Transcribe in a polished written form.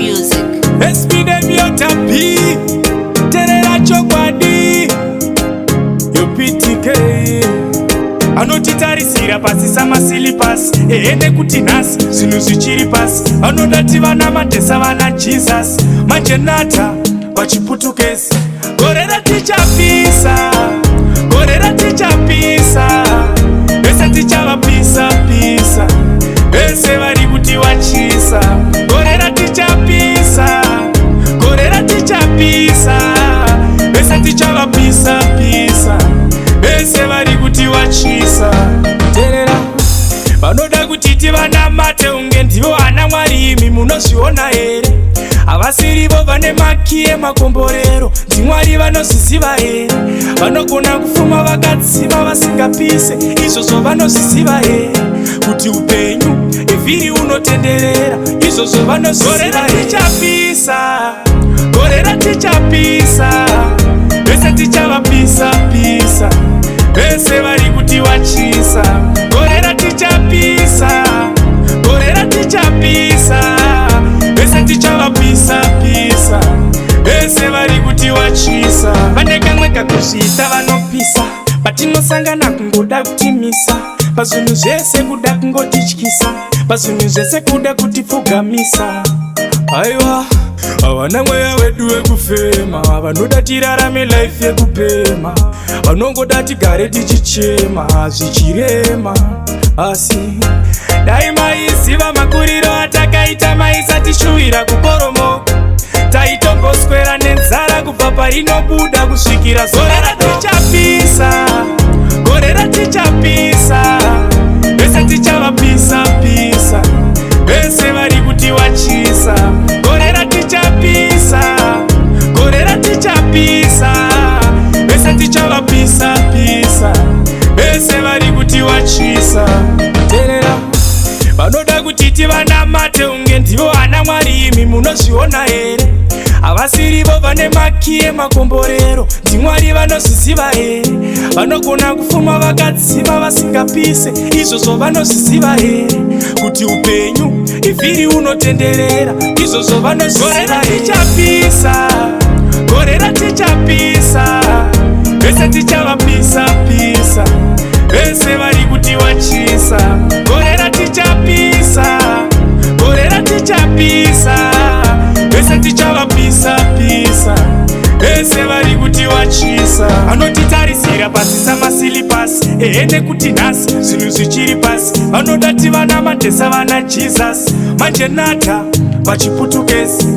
music. Espidemiotapi terera chokwadi yopitike anotitarisira pasi samasilipas ene kuti nhasi zvinhu zvichiri pasi anodati vana madhesa vana Jesus manjenata pachiputukezi gorera tichapisa gorera tichapisa vese tichavapisa pisa vese vari kuti wachisa gorera tichapisa gorera tichapisa vese tichavapisa pisa vese vari kuti wachisa terera vanoda kuti tivanamate unge ndivo ana Mwari imi munozviona here havasirivo vane makiye makomborero ndiMwari vanozviziva here vanogona kufuma vakadziva vasingapise izvozvo vanozviziva here kuti upenyu evhiri unotenderera izvozvo vanozviziva tichapisa gorera tichapisa vese tichavapisa pisa vese vari kuti wachisa gorera tichapisa gorera tichapisa vese tichavapisa pisa vese vari kuti wachisa vane kamwe kakuzviita vanopisa patinosangana kungoda kutimisa pazvinhu zvese kuda kungotityisa pazvinhu zvese kuda kutipfugamisa aiwa havana mweya wedu wekufema vanoda tirarame life yekupema vanongoda tigare tichichema zvichirema asi dai maiziva makuriro atakaita maisatishuvira kuporomoka taitomboswera nenzara kubva parinobuda kusvikira gorera tichapisa gorera tichapisa vese tichavapisa pisa vese vari kuti wachisa gorera tichapisa gorera tichapisa vese tichavapisa pisa vese vari kuti wachisa terera vanoda kuti tivanamate unge ndivo ana Mwari imi munozviona here havasirivo vane makiye makomborero ndiMwari vanozviziva here vanogona kufuma vakadziva vasingapise izvozvo vanozviziva here kuti upenyu evhiri unotenderera izvozvo vanozviziva tichapisa gorera tichapisa vese tichavapisa pisa vese vari kuti wachisa gorera tichapisa gorera tichapisa vese tichavapisa pisa vese vari kuti wachisa anotitarisira pasi samasilipasi ene kuti nhasi zvinhu zvichiri pasi vanoda tivana madhesa vana Jesus manjenata pachiputukezi